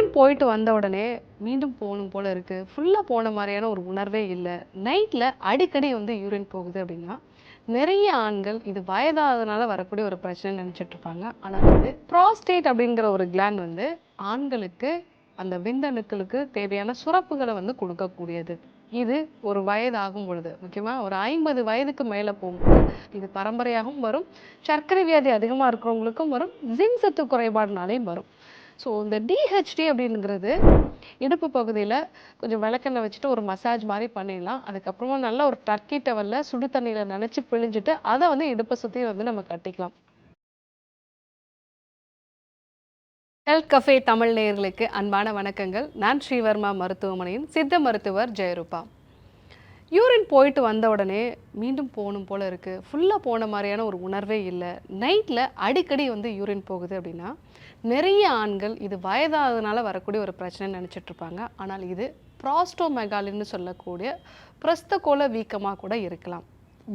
Urine போயிட்டு வந்த உடனே மீண்டும் போகணும் போல இருக்கு. ஃபுல்லா போன மாரியான ஒரு உணர்வே இல்ல. நைட்ல அடிக்கடி வந்து யூரின் போகுது அப்படின்னா, நிறைய ஆண்கள் இது வயதானதுனால வரக்கூடிய ஒரு பிரச்சனைன்னு நினைச்சிட்டு இருப்பாங்க. ஆனா வந்து புரோஸ்டேட் அப்படிங்கிற ஒரு கிளாண்ட் வந்து ஆண்களுக்கு அந்த விந்தணுக்களுக்கு தேவையான சுரப்புகள வந்து கொடுக்கக்கூடியது. இது ஒரு வயதாகும் பொழுது, முக்கியமா ஒரு 50 வயதுக்கு மேல போகும்போது, இது பரம்பரையாகவும் வரும். சர்க்கரை வியாதி அதிகமா இருக்கிறவங்களுக்கும் வரும். ஜிங்க் சத்து குறைபாடுனாலேயும் வரும். ஸோ இந்த டிஹெச்டி அப்படிங்கிறது இடுப்பு பகுதியில் கொஞ்சம் விளக்கெண்ணெய் வச்சுட்டு ஒரு மசாஜ் மாதிரி பண்ணிடலாம். அதுக்கப்புறமா நல்ல ஒரு டர்க்கி டவலில் சுடு தண்ணியில் நனைச்சி பிழிஞ்சிட்டு அதை வந்து இடுப்பை சுற்றி வந்து நம்ம கட்டிக்கலாம். ஹெல்த் கஃபே தமிழ் நேயர்களுக்கு அன்பான வணக்கங்கள். நான் ஸ்ரீவர்மா மருத்துவமனையின் சித்த மருத்துவர் ஜெயரூபா. யூரின் போயிட்டு வந்த உடனே மீண்டும் போகணும் போல இருக்குது, ஃபுல்லாக போன மாதிரியான ஒரு உணர்வே இல்லை, நைட்டில் அடிக்கடி வந்து யூரின் போகுது அப்படின்னா, நிறைய ஆண்கள் இது வயதானதுனால வரக்கூடிய ஒரு பிரச்சனைன்னு நினச்சிட்டு இருப்பாங்க. ஆனால் இது ப்ராஸ்டோமெகாலின்னு சொல்லக்கூடிய பிரஸ்தகோல வீக்கமாக கூட இருக்கலாம்.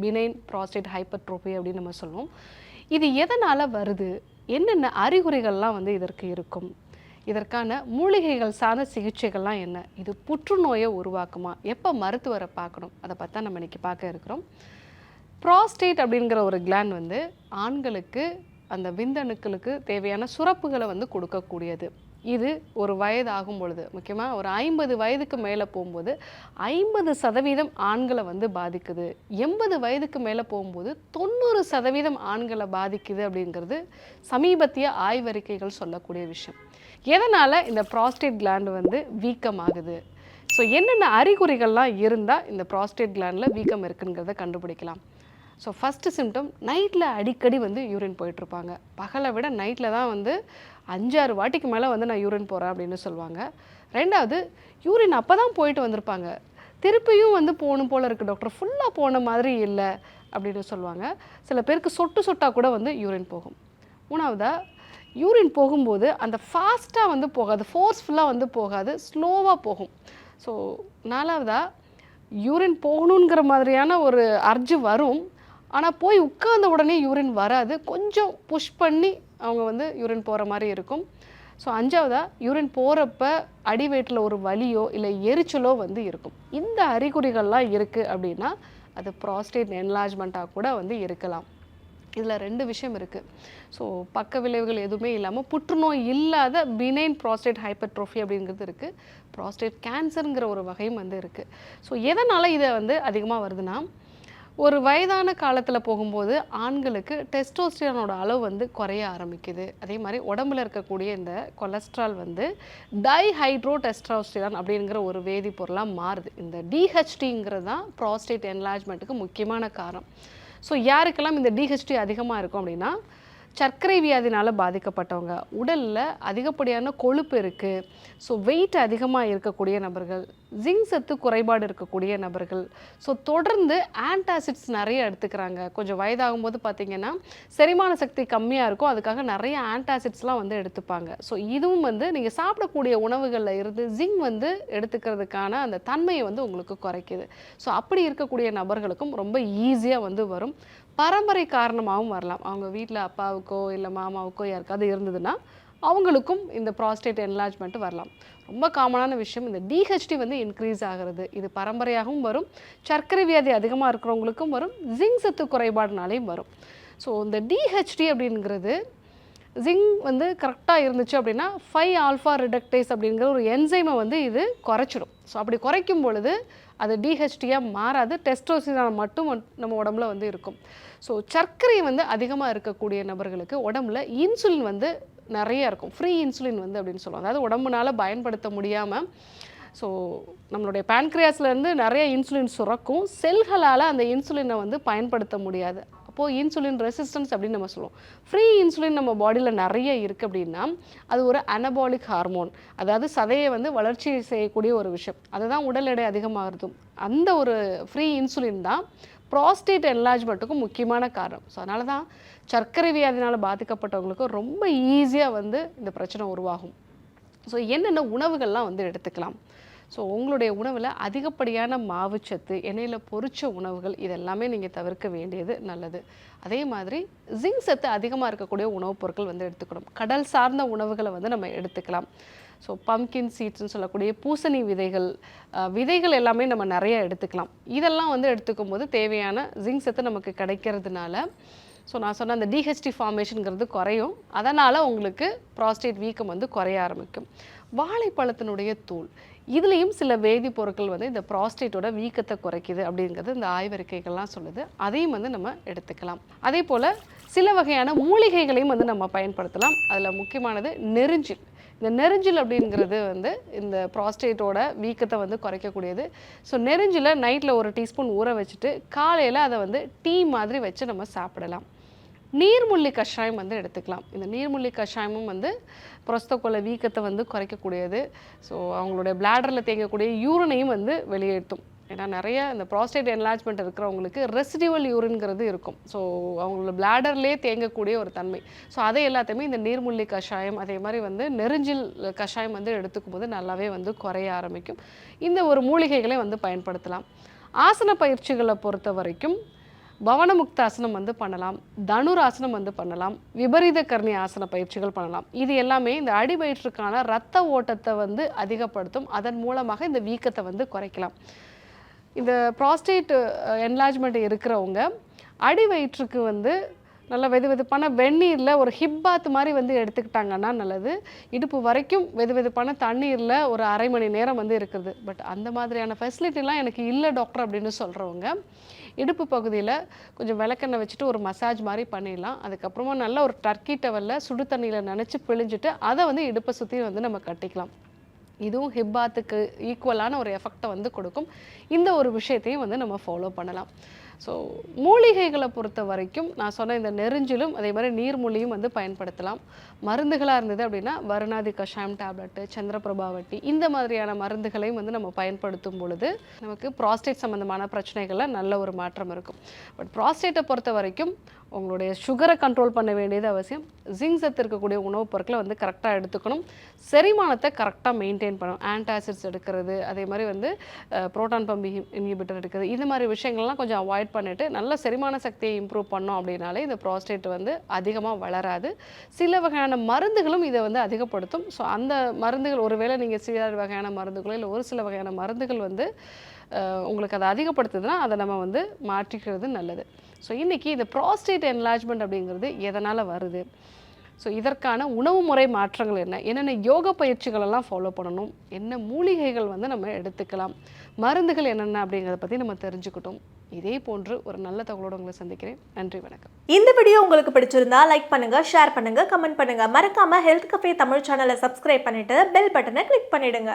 பினைன் ப்ராஸ்டேட் ஹைப்பர்ட்ரோபி அப்படின்னு நம்ம சொல்லுவோம். இது எதனால் வருது, என்னென்ன அறிகுறிகள்லாம் வந்து இதற்கு இருக்கும், இதற்கான மூலிகைகள் சார்ந்த சிகிச்சைகள்லாம் என்ன, இது புற்றுநோயை உருவாக்குமா, எப்போ மருத்துவரை பார்க்கணும், அதை பற்றி நம்ம இன்றைக்கி பார்க்க இருக்கிறோம். ப்ராஸ்டேட் அப்படிங்கிற ஒரு கிளாண்ட் வந்து ஆண்களுக்கு அந்த விந்தணுக்களுக்கு தேவையான சுரப்புகளை வந்து கொடுக்கக்கூடியது. இது ஒரு வயது ஆகும் பொழுது, முக்கியமாக ஒரு 50 வயதுக்கு மேலே போகும்போது 50% ஆண்களை வந்து பாதிக்குது. 80 வயதுக்கு மேலே போகும்போது 90% ஆண்களை பாதிக்குது அப்படிங்கிறது சமீபத்திய ஆய்வறிக்கைகள் சொல்லக்கூடிய விஷயம். எதனால் இந்த ப்ராஸ்டேட் கிளாண்ட் வந்து வீக்கமாகுது, ஸோ என்னென்ன அறிகுறிகள்லாம் இருந்தால் இந்த ப்ராஸ்டேட் கிளாண்டில் வீக்கம் இருக்குங்கிறத கண்டுபிடிக்கலாம். ஸோ ஃபஸ்ட்டு சிம்டம், நைட்டில் அடிக்கடி வந்து யூரின் போயிட்டுருப்பாங்க. பகலை விட நைட்டில் தான் வந்து 5-6 வாட்டிக்கு மேலே வந்து நான் யூரின் போகிறேன் அப்படின்னு சொல்லுவாங்க. ரெண்டாவது, யூரின் அப்போ தான் போயிட்டு வந்திருப்பாங்க, திருப்பியும் வந்து போகணும் போல் இருக்குது டாக்டர், ஃபுல்லாக போன மாதிரி இல்லை அப்படின்னு சொல்லுவாங்க. சில பேருக்கு சொட்டு சொட்டாக கூட வந்து யூரின் போகும். மூணாவதாக, யூரின் போகும்போது அந்த ஃபாஸ்ட்டாக வந்து போகாது, ஃபோர்ஸ்ஃபுல்லாக வந்து போகாது, ஸ்லோவாக போகும். ஸோ நாலாவதாக, யூரின் போகணுங்கிற மாதிரியான ஒரு அர்ஜு வரும், ஆனால் போய் உட்கார்ந்த உடனே யூரின் வராது, கொஞ்சம் புஷ் பண்ணி அவங்க வந்து யூரின் போகிற மாதிரி இருக்கும். ஸோ அஞ்சாவதாக, யூரின் போகிறப்ப அடிவயிற்றில் ஒரு வலியோ இல்லை எரிச்சலோ வந்து இருக்கும். இந்த அறிகுறிகள்லாம் இருக்குது அப்படின்னா அது ப்ராஸ்டேட் என்லார்ஜ்மெண்ட்டாக கூட வந்து இருக்கலாம். இதில் 2 விஷயம் இருக்குது. ஸோ பக்க விளைவுகள் எதுவுமே இல்லாமல் புற்றுநோய் இல்லாத பினைன் ப்ராஸ்டேட் ஹைப்பர்ட்ரோஃபி அப்படிங்கிறது இருக்குது. ப்ராஸ்டேட் கேன்சருங்கிற ஒரு வகையும் வந்து இருக்குது. ஸோ எதனால் இதை வந்து அதிகமாக வருதுன்னா, ஒரு வயதான காலத்தில் போகும்போது ஆண்களுக்கு டெஸ்டோஸ்டிரானோட அளவு வந்து குறைய ஆரம்பிக்குது. அதே மாதிரி உடம்புல இருக்கக்கூடிய இந்த கொலஸ்ட்ரால் வந்து டைஹைட்ரோ டெஸ்டோஸ்டிரான் அப்படிங்கிற ஒரு வேதிப்பொருளாக மாறுது. இந்த டிஹெச்டிங்கிறது தான் ப்ராஸ்டேட் என்லார்ஜ்மெண்ட்டுக்கு முக்கியமான காரணம். ஸோ யாருக்கெல்லாம் இந்த டிஹெச்டி அதிகமாக இருக்கும் அப்படின்னா, சர்க்கரை வியாதினால் பாதிக்கப்பட்டவங்க, உடலில் அதிகப்படியான கொழுப்பு இருக்குது, ஸோ வெயிட் அதிகமாக இருக்கக்கூடிய நபர்கள், ஜிங்க் சத்து குறைபாடு இருக்கக்கூடிய நபர்கள், ஸோ தொடர்ந்து ஆன்டாசிட்ஸ் நிறைய எடுத்துக்கிறாங்க. கொஞ்சம் வயதாகும்போது பார்த்திங்கன்னா செரிமான சக்தி கம்மியாக இருக்கும், அதுக்காக நிறைய ஆன்டாசிட்ஸ்லாம் வந்து எடுத்துப்பாங்க. ஸோ இதுவும் வந்து நீங்கள் சாப்பிடக்கூடிய உணவுகளில் இருந்து ஜிங்க் வந்து எடுத்துக்கிறதுக்கான அந்த தன்மையை வந்து உங்களுக்கு குறைக்குது. ஸோ அப்படி இருக்கக்கூடிய நபர்களுக்கும் ரொம்ப ஈஸியாக வந்து வரும். பரம்பரை காரணமாகவும் வரலாம். அவங்க வீட்டில் அப்பாவுக்கோ இல்லை மாமாவுக்கோ யாருக்காவது இருந்ததுன்னா அவங்களுக்கும் இந்த ப்ராஸ்டேட் என்லார்ஜ்மெண்ட் வரலாம். ரொம்ப காமனான விஷயம் இந்த டிஹெச்டி வந்து இன்க்ரீஸ் ஆகிறது. இது பரம்பரையாகவும் வரும், சர்க்கரை வியாதி அதிகமாக இருக்கிறவங்களுக்கும் வரும், ஜிங்க் சத்து குறைபாடுனாலையும் வரும். ஸோ இந்த டிஹெச்டி அப்படிங்கிறது ஜிங்க் வந்து கரெக்டாக இருந்துச்சு அப்படின்னா 5-ஆல்ஃபா ரிடக்டேஸ் அப்படிங்கிற ஒரு என்சைமை வந்து இது குறைச்சிடும். ஸோ அப்படி குறைக்கும் பொழுது அது டிஹெச்டியாக மாறாது, டெஸ்டோஸ்டிரான் மட்டும் நம்ம உடம்புல வந்து இருக்கும். ஸோ சர்க்கரை வந்து அதிகமாக இருக்கக்கூடிய நபர்களுக்கு உடம்புல இன்சுலின் வந்து நிறைய இருக்கும், ஃப்ரீ இன்சுலின் வந்து அப்படின்னு சொல்லுவாங்க. அதாவது உடம்புனால பயன்படுத்த முடியாமல், ஸோ நம்மளுடைய பேன்க்ரியாஸ்லேருந்து நிறைய இன்சுலின் சுரக்கும், செல்களால் அந்த இன்சுலினை வந்து பயன்படுத்த முடியாது. அப்போது இன்சுலின் ரெசிஸ்டன்ஸ் அப்படின்னு நம்ம சொல்லுவோம். ஃப்ரீ இன்சுலின் நம்ம பாடியில் நிறைய இருக்குது அப்படின்னா அது ஒரு அனபாலிக் ஹார்மோன், அதாவது சதையை வந்து வளர்ச்சி செய்யக்கூடிய ஒரு விஷயம், அதுதான் உடல் எடை அதிகமாகிறதும். அந்த ஒரு ஃப்ரீ இன்சுலின் தான் ப்ராஸ்டேட் என்லார்ஜ்மெண்ட்டுக்கும் முக்கியமான காரணம். ஸோ அதனால தான் சர்க்கரை வியாதினால் பாதிக்கப்பட்டவங்களுக்கு ரொம்ப ஈஸியாக வந்து இந்த பிரச்சனை உருவாகும். ஸோ என்னென்ன உணவுகள்லாம் வந்து எடுத்துக்கலாம். ஸோ உங்களுடைய உணவில் அதிகப்படியான மாவுச்சத்து, எண்ணெயில் பொரிச்ச உணவுகள் இதெல்லாமே நீங்கள் தவிர்க்க வேண்டியது நல்லது. அதே மாதிரி ஜிங்க் சத்து அதிகமாக இருக்கக்கூடிய உணவுப் பொருட்கள் வந்து எடுத்துக்கணும். கடல் சார்ந்த உணவுகளை வந்து நம்ம எடுத்துக்கலாம். ஸோ பம்கின் சீட்ஸ்னு சொல்லக்கூடிய பூசணி விதைகள், விதைகள் எல்லாமே நம்ம நிறைய எடுத்துக்கலாம். இதெல்லாம் வந்து எடுத்துக்கும் போது தேவையான ஜிங்க் சத்து நமக்கு கிடைக்கிறதுனால ஸோ நான் சொன்ன அந்த டிஹெச்டி ஃபார்மேஷனுங்கிறது குறையும். அதனால் உங்களுக்கு ப்ராஸ்டேட் வீக்கம் வந்து குறைய ஆரம்பிக்கும். வாழைப்பழத்தினுடைய தூள், இதுலேயும் சில வேதிப்பொருட்கள் வந்து இந்த ப்ராஸ்டேட்டோட வீக்கத்தை குறைக்குது அப்படிங்கிறது இந்த ஆய்வறிக்கைகள்லாம் சொல்லுது. அதையும் வந்து நம்ம எடுத்துக்கலாம். அதே போல் சில வகையான மூலிகைகளையும் வந்து நம்ம பயன்படுத்தலாம். அதில் முக்கியமானது நெருஞ்சில். இந்த நெருஞ்சில் அப்படிங்கிறது வந்து இந்த ப்ராஸ்டேட்டோட வீக்கத்தை வந்து குறைக்கக்கூடியது. ஸோ நெருஞ்சில் நைட்டில் ஒரு டீஸ்பூன் ஊற வச்சுட்டு காலையில் அதை வந்து டீ மாதிரி வச்சு நம்ம சாப்பிடலாம். நீர்முள்ளி கஷாயம் வந்து எடுத்துக்கலாம். இந்த நீர்முள்ளி கஷாயமும் வந்து புரஸ்தக்கோல வீக்கத்தை வந்து குறைக்கக்கூடியது. ஸோ அவங்களுடைய பிளாடரில் தேங்கக்கூடிய யூரினையும் வந்து வெளியேற்றும். ஏன்னா நிறைய இந்த ப்ராஸ்டேட் என்லார்ஜ்மெண்ட் இருக்கிறவங்களுக்கு ரெசிடிவல் யூரின்ங்கிறது இருக்கும். ஸோ அவங்களோட பிளாடர்லேயே தேங்கக்கூடிய ஒரு தன்மை. ஸோ அதை எல்லாத்தையுமே இந்த நீர்முள்ளி கஷாயம், அதே மாதிரி வந்து நெருஞ்சில் கஷாயம் வந்து எடுத்துக்கும் போது நல்லாவே வந்து குறைய ஆரம்பிக்கும். இந்த ஒரு மூலிகைகளை வந்து பயன்படுத்தலாம். ஆசன பயிற்சிகளை பொறுத்த வரைக்கும் பவனமுக்தாசனம் வந்து பண்ணலாம், தனுராசனம் வந்து பண்ணலாம், விபரீத கர்ணி ஆசன பயிற்சிகள் பண்ணலாம். இது எல்லாமே இந்த அடிவயிற்றுக்கான இரத்த ஓட்டத்தை வந்து அதிகப்படுத்தும். அதன் மூலமாக இந்த வீக்கத்தை வந்து குறைக்கலாம். இந்த ப்ராஸ்டேட் என்லார்ஜ்மெண்ட் இருக்கிறவங்க அடிவயிற்றுக்கு வந்து நல்லா வெதுவெதுப்பான வெந்நீரில் ஒரு ஹிப் பாத் மாதிரி வந்து எடுத்துக்கிட்டாங்கன்னா நல்லது. இடுப்பு வரைக்கும் வெதுவெதுப்பான தண்ணீரில் ஒரு அரை மணி நேரம் வந்து இருக்குது. பட் அந்த மாதிரியான ஃபெசிலிட்டிலாம் எனக்கு இல்லை டாக்டர் அப்படின்னு சொல்கிறவங்க இடுப்பு பகுதியில் கொஞ்சம் விளக்கெண்ணெய் வச்சுட்டு ஒரு மசாஜ் மாதிரி பண்ணிடலாம். அதுக்கப்புறமா நல்ல ஒரு டர்க்கி டவலில் சுடு தண்ணியில் நனைச்சி பிழிஞ்சிட்டு அதை வந்து இடுப்பை சுற்றி வந்து நம்ம கட்டிக்கலாம். இதுவும் ஹிப் பாத்துக்கு ஈக்குவலான ஒரு எஃபெக்டை வந்து கொடுக்கும். இந்த ஒரு விஷயத்தையும் வந்து நம்ம ஃபாலோ பண்ணலாம். ஸோ மூலிகைகளை பொறுத்த வரைக்கும் நான் சொன்ன இந்த நெருஞ்சிலும் அதே மாதிரி நீர்மூலியும் வந்து பயன்படுத்தலாம். மருந்துகளாக இருந்தது அப்படின்னா வருணாதி கஷாயம் டேப்லெட்டு, சந்திரபிரபாவட்டி, இந்த மாதிரியான மருந்துகளையும் வந்து நம்ம பயன்படுத்தும் பொழுது நமக்கு ப்ராஸ்டேட் சம்மந்தமான பிரச்சனைகளில் நல்ல ஒரு மாற்றம் இருக்கும். பட் ப்ராஸ்டேட்டை பொறுத்த வரைக்கும் உங்களுடைய சுகரை கண்ட்ரோல் பண்ண வேண்டியது அவசியம். ஜிங்க் சத்து இருக்கக்கூடிய உணவுப் பொருட்களை வந்து கரெக்டாக எடுத்துக்கணும். செரிமானத்தை கரெக்டாக மெயின்டைன் பண்ணணும். ஆன்டாசிட்ஸ் எடுக்கிறது, அதே மாதிரி வந்து புரோட்டான் பம்ப் இன்ஹிபிட்டர் எடுக்கிறது, இந்த மாதிரி விஷயங்கள்லாம் கொஞ்சம் அவாய்ட் பண்ணிவிட்டு நல்ல செரிமான சக்தியை இம்ப்ரூவ் பண்ணோம் அப்படின்னாலே இந்த ப்ராஸ்டேட் வந்து அதிகமாக வளராது. சில வகையான மருந்துகளும் இதை வந்து அதிகப்படுத்தும். ஸோ அந்த மருந்துகள் ஒருவேளை நீங்கள் சில வகையான மருந்துகளோ இல்லை ஒரு சில வகையான மருந்துகள் வந்து உங்களுக்கு அதை அதிகப்படுத்துதுன்னா அதை நம்ம வந்து மாற்றிக்கிறது நல்லது. ஸோ இன்றைக்கி இந்த ப்ராஸ்டேட் என்லார்ஜ்மெண்ட் அப்படிங்கிறது எதனால் வருது, ஸோ இதற்கான உணவு முறை மாற்றங்கள் என்னென்ன யோக பயிற்சிகளெல்லாம் ஃபாலோ பண்ணணும், என்ன மூலிகைகள் வந்து நம்ம எடுத்துக்கலாம், மருந்துகள் என்னென்ன அப்படிங்கிறத பற்றி நம்ம தெரிஞ்சுக்கிட்டோம். இதே போன்று ஒரு நல்ல தகவலோடு உங்களை சந்திக்கிறேன். நன்றி, வணக்கம். இந்த வீடியோ உங்களுக்கு பிடிச்சிருந்தா லைக் பண்ணுங்க, ஷேர் பண்ணுங்க, கமெண்ட் பண்ணுங்க. மறக்காம ஹெல்த் கஃபே தமிழ் சேனலை சப்ஸ்கிரைப் பண்ணிட்டு பெல் பட்டனை கிளிக் பண்ணிடுங்க.